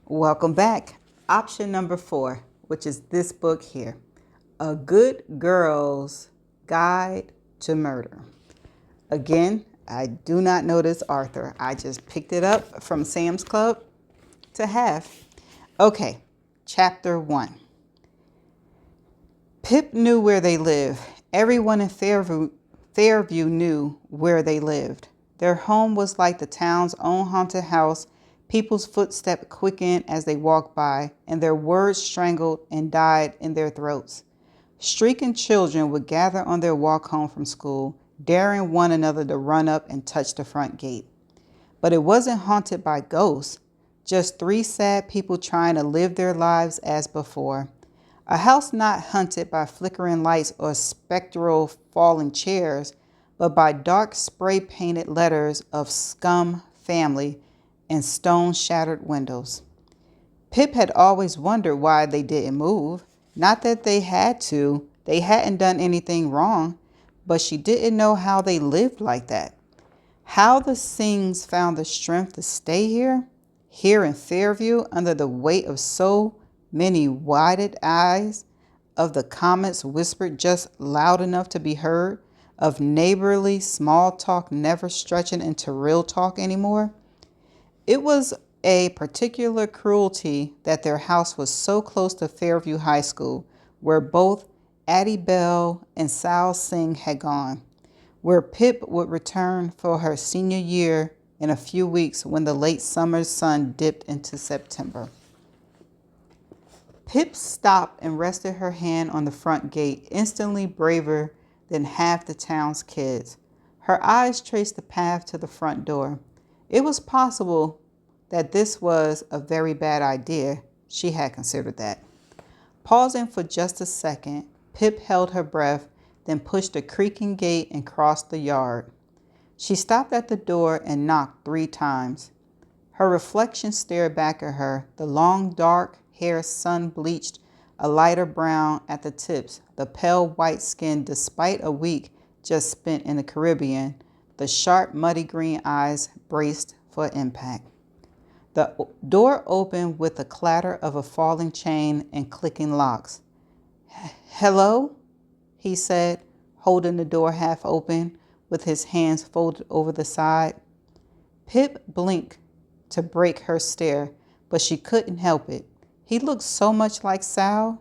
Welcome back. Option number 4, which is this book here, A Good Girl's Guide to Murder. Again, I do not know this author. I just picked it up from Sam's Club to have. Okay, chapter 1. Pip knew where they lived. Everyone in Fairview knew where they lived. Their home was like the town's own haunted house. People's footsteps quickened as they walked by, and their words strangled and died in their throats. Shrieking children would gather on their walk home from school, daring one another to run up and touch the front gate. But it wasn't haunted by ghosts, just 3 sad people trying to live their lives as before. A house not haunted by flickering lights or spectral falling chairs, but by dark spray-painted letters of Scum Family and stone-shattered windows. Pip had always wondered why they didn't move. Not that they had to. They hadn't done anything wrong, but she didn't know how they lived like that. How the Singhs found the strength to stay here in Fairview, under the weight of so many wide eyes, of the comments whispered just loud enough to be heard, of neighborly small talk never stretching into real talk anymore. It was a particular cruelty that their house was so close to Fairview High School, where both Addie Bell and Sal Singh had gone, where Pip would return for her senior year in a few weeks when the late summer sun dipped into September. Pip stopped and rested her hand on the front gate, instantly braver than half the town's kids. Her eyes traced the path to the front door. It was possible that this was a very bad idea. She had considered that. Pausing for just a second, Pip held her breath, then pushed the creaking gate and crossed the yard. She stopped at the door and knocked 3 times. Her reflection stared back at her, the long dark hair sun-bleached a lighter brown at the tips, the pale white skin despite a week just spent in the Caribbean, the sharp muddy green eyes braced for impact. The door opened with the clatter of a falling chain and clicking locks. "Hello?" he said, holding the door half open, with his hands folded over the side. Pip blinked to break her stare, but she couldn't help it. He looked so much like Sal,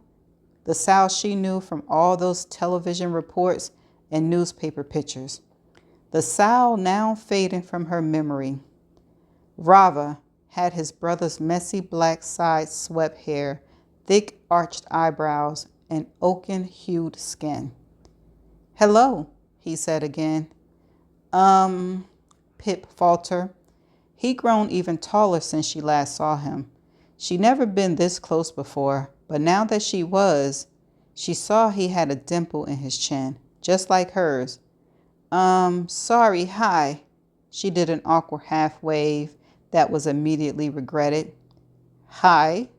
the Sal she knew from all those television reports and newspaper pictures. The Sal now fading from her memory. Rava had his brother's messy black side-swept hair, thick arched eyebrows, and oaken-hued skin. "Hello," he said again. Pip faltered. He'd grown even taller since she last saw him. She'd never been this close before, but now that she was, she saw he had a dimple in his chin, just like hers. Sorry, hi." She did an awkward half wave that was immediately regretted. "Hi."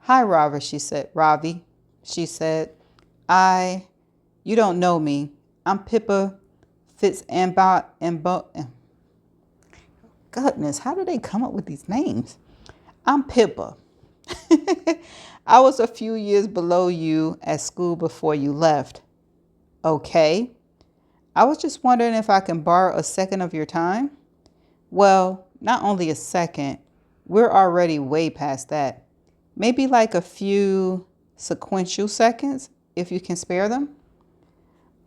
"Hi, Ravi," she said. You don't know me. I'm Pippa Fitzambot. Goodness, how do they come up with these names? I'm Pippa. I was a few years below you at school before you left." "Okay. I was just wondering if I can borrow a second of your time." "Well, not only a second. We're already way past that. Maybe like a few sequential seconds, if you can spare them."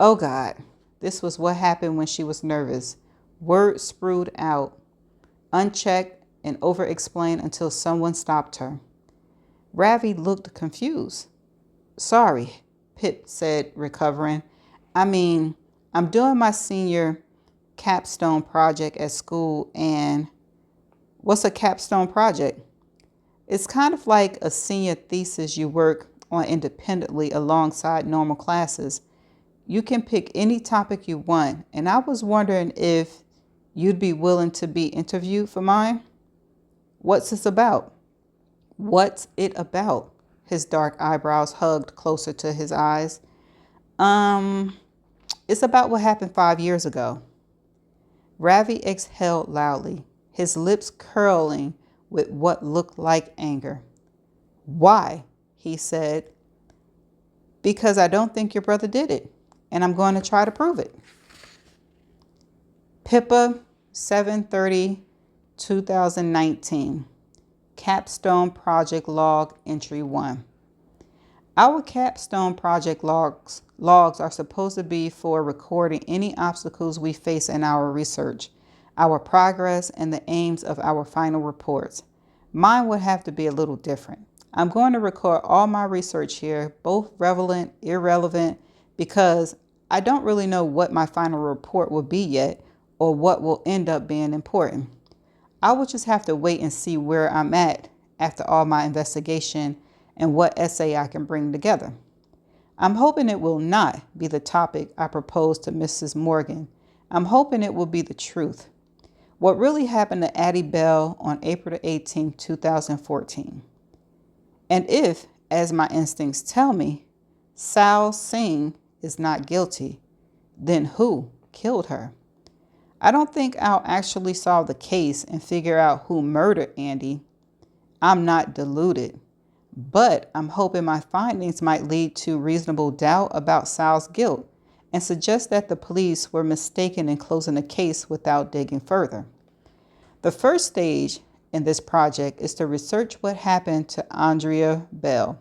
Oh God, this was what happened when she was nervous. Words spewed out, unchecked and over-explained until someone stopped her. Ravi looked confused. "Sorry," Pip said, recovering. I'm doing my senior capstone project at school and..." "What's a capstone project?" "It's kind of like a senior thesis you work on independently alongside normal classes. You can pick any topic you want, and I was wondering if you'd be willing to be interviewed for mine." "What's this about?" "What's it about?" His dark eyebrows hugged closer to his eyes. It's about what happened 5 years ago." Ravi exhaled loudly, his lips curling with what looked like anger. "Why?" he said. "Because I don't think your brother did it, and I'm going to try to prove it." Pippa, 7/30/2019. Capstone Project Log Entry 1. Our capstone project logs are supposed to be for recording any obstacles we face in our research, our progress, and the aims of our final reports. Mine would have to be a little different. I'm going to record all my research here, both relevant, irrelevant, because I don't really know what my final report will be yet or what will end up being important. I will just have to wait and see where I'm at after all my investigation and what essay I can bring together. I'm hoping it will not be the topic I proposed to Mrs. Morgan. I'm hoping it will be the truth. What really happened to Addie Bell on April 18, 2014. And if, as my instincts tell me, Sal Singh is not guilty, then who killed her? I don't think I'll actually solve the case and figure out who murdered Andy. I'm not deluded, but I'm hoping my findings might lead to reasonable doubt about Sal's guilt and suggest that the police were mistaken in closing the case without digging further. The first stage in this project is to research what happened to Andrea Bell,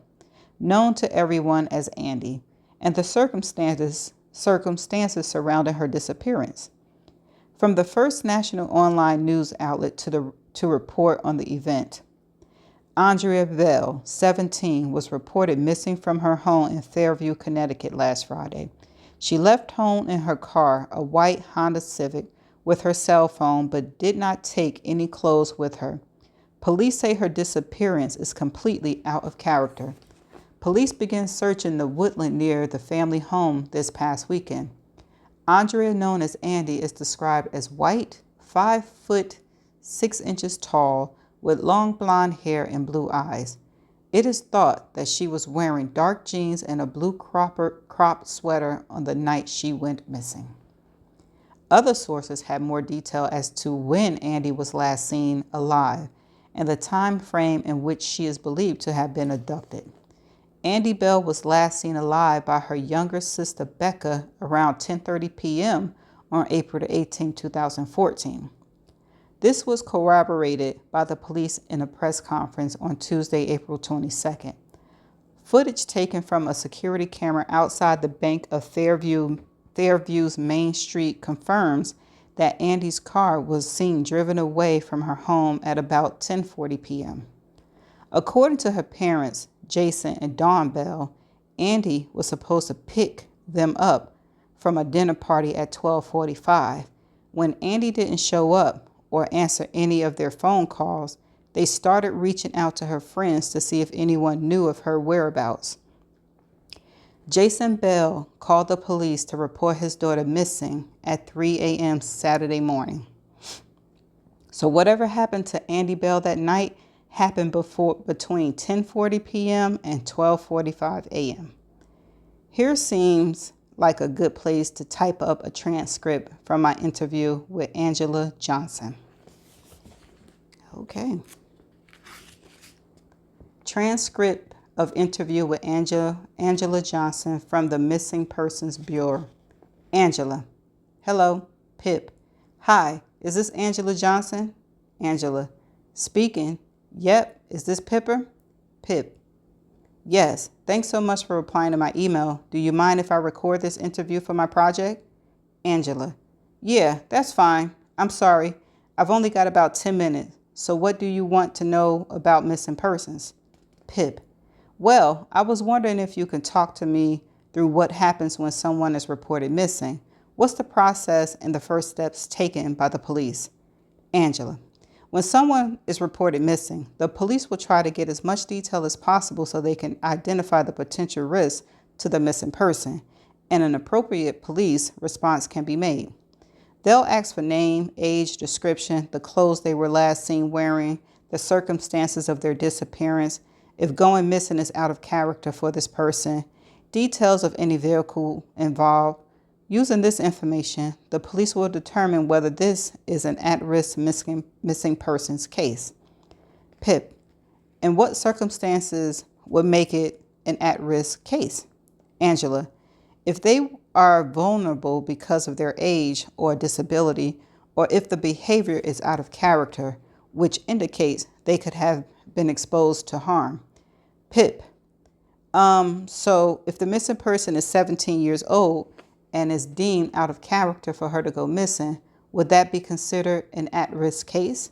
known to everyone as Andy, and the circumstances surrounding her disappearance. From the first national online news outlet to report on the event, Andrea Bell, 17, was reported missing from her home in Fairview, Connecticut last Friday. She left home in her car, a white Honda Civic, with her cell phone, but did not take any clothes with her. Police say her disappearance is completely out of character. Police began searching the woodland near the family home this past weekend. Andrea, known as Andy, is described as white, 5'6" tall, with long blonde hair and blue eyes. It is thought that she was wearing dark jeans and a blue cropped sweater on the night she went missing. Other sources have more detail as to when Andy was last seen alive and the time frame in which she is believed to have been abducted. Andy Bell was last seen alive by her younger sister Becca around 10:30 p.m. on April 18, 2014. This was corroborated by the police in a press conference on Tuesday, April 22nd. Footage taken from a security camera outside the bank of Fairview's Main Street confirms that Andy's car was seen driven away from her home at about 10:40 p.m. According to her parents, Jason and Dawn Bell, Andy was supposed to pick them up from a dinner party at 12:45. When Andy didn't show up or answer any of their phone calls, they started reaching out to her friends to see if anyone knew of her whereabouts. Jason Bell called the police to report his daughter missing at 3 a.m. Saturday morning. So whatever happened to Andy Bell that night happened between 10:40 p.m. and 12:45 a.m. Here seems like a good place to type up a transcript from my interview with Angela Johnson. Okay. Transcript of interview with Angela Johnson from the Missing Persons Bureau. Angela: Hello, Pip. Hi, is this Angela Johnson? Angela: Speaking. Yep, is this Pipper? Pip: Yes, thanks so much for replying to my email. Do you mind if I record this interview for my project? Angela: Yeah, that's fine. I'm sorry. I've only got about 10 minutes. So what do you want to know about missing persons? Pip: Well, I was wondering if you can talk to me through what happens when someone is reported missing. What's the process and the first steps taken by the police? Angela: When someone is reported missing, the police will try to get as much detail as possible so they can identify the potential risk to the missing person, and an appropriate police response can be made. They'll ask for name, age, description, the clothes they were last seen wearing, the circumstances of their disappearance, if going missing is out of character for this person, details of any vehicle involved. Using this information, the police will determine whether this is an at-risk missing persons case. Pip. And what circumstances would make it an at-risk case? Angela. If they are vulnerable because of their age or disability, or if the behavior is out of character, which indicates they could have been exposed to harm. Pip. So if the missing person is 17 years old and is deemed out of character for her to go missing, would that be considered an at-risk case?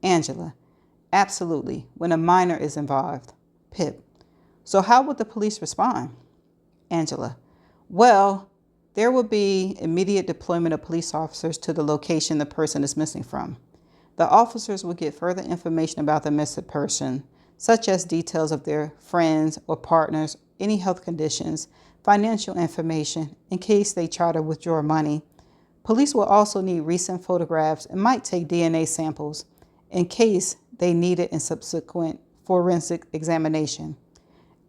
Angela. Absolutely, when a minor is involved. Pip. So how would the police respond? Angela. Well, there will be immediate deployment of police officers to the location the person is missing from. The officers will get further information about the missing person, such as details of their friends or partners, any health conditions, financial information in case they try to withdraw money. Police will also need recent photographs and might take DNA samples in case they need it in subsequent forensic examination.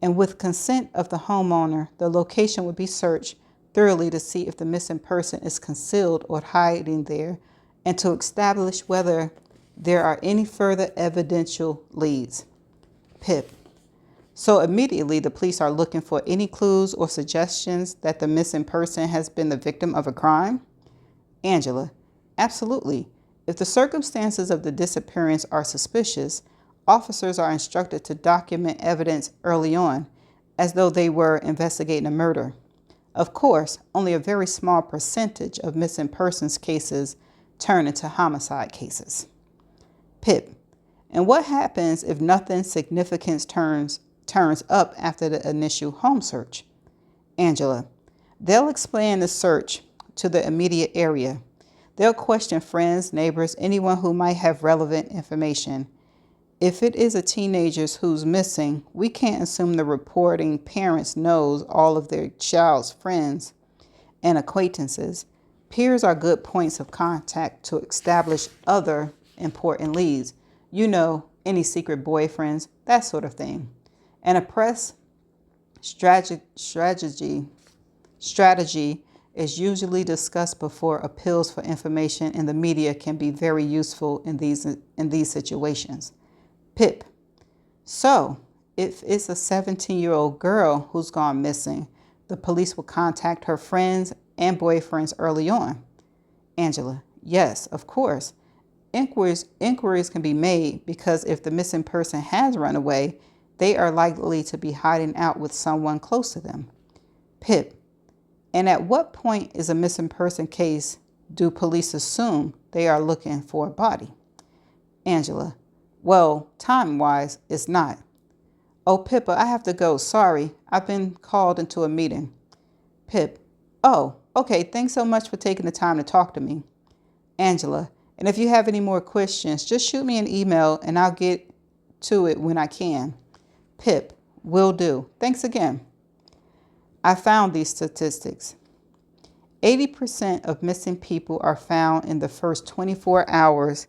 And with consent of the homeowner, the location would be searched thoroughly to see if the missing person is concealed or hiding there and to establish whether there are any further evidential leads. Pip. So immediately the police are looking for any clues or suggestions that the missing person has been the victim of a crime? Angela. Absolutely. If the circumstances of the disappearance are suspicious, officers are instructed to document evidence early on, as though they were investigating a murder. Of course, only a very small percentage of missing persons cases turn into homicide cases. Pip. And what happens if nothing significant turns up after the initial home search? Angela. They'll expand the search to the immediate area. They'll question friends, neighbors, anyone who might have relevant information. If it is a teenager who's missing, we can't assume the reporting parents knows all of their child's friends and acquaintances. Peers are good points of contact to establish other important leads. You know, any secret boyfriends, that sort of thing. And a press strategy is usually discussed before appeals for information in the media can be very useful in these situations. Pip. So, if it's a 17-year-old girl who's gone missing, the police will contact her friends and boyfriends early on. Angela. Yes, of course. Inquiries can be made because if the missing person has run away, they are likely to be hiding out with someone close to them. Pip. And at what point is a missing person case do police assume they are looking for a body? Angela. Well, time-wise, it's not. Oh, Pippa, I have to go. Sorry, I've been called into a meeting. Pip. Oh, okay. Thanks so much for taking the time to talk to me. Angela. And if you have any more questions, just shoot me an email and I'll get to it when I can. Pip. Will do. Thanks again. I found these statistics. 80% of missing people are found in the first 24 hours,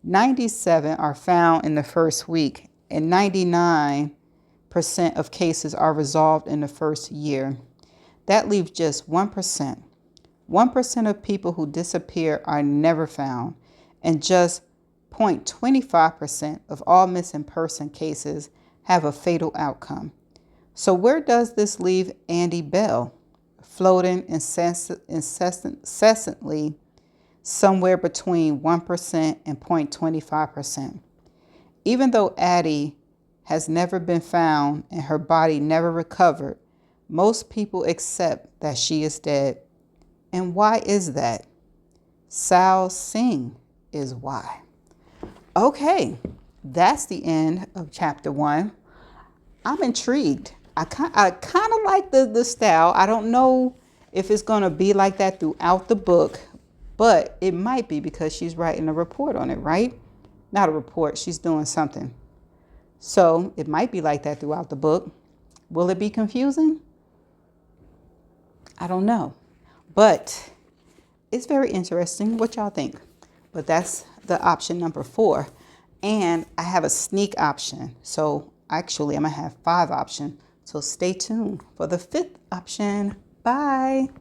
97 are found in the first week, and 99% of cases are resolved in the first year. That leaves just 1%. 1% of people who disappear are never found, and just 0.25% of all missing person cases have a fatal outcome. So where does this leave Andy Bell? Floating incessantly somewhere between 1% and 0.25%. Even though Addie has never been found and her body never recovered, most people accept that she is dead. And why is that? Sal Singh is why. Okay, that's the end of chapter 1. I'm intrigued. I kind of like the style. I don't know if it's going to be like that throughout the book, but it might be because she's writing a report on it, right? Not a report, she's doing something. So it might be like that throughout the book. Will it be confusing? I don't know. But it's very interesting. What y'all think? But that's the option number 4. And I have a sneak option. So actually, I'm going to have 5 options. So stay tuned for the 5th option. Bye.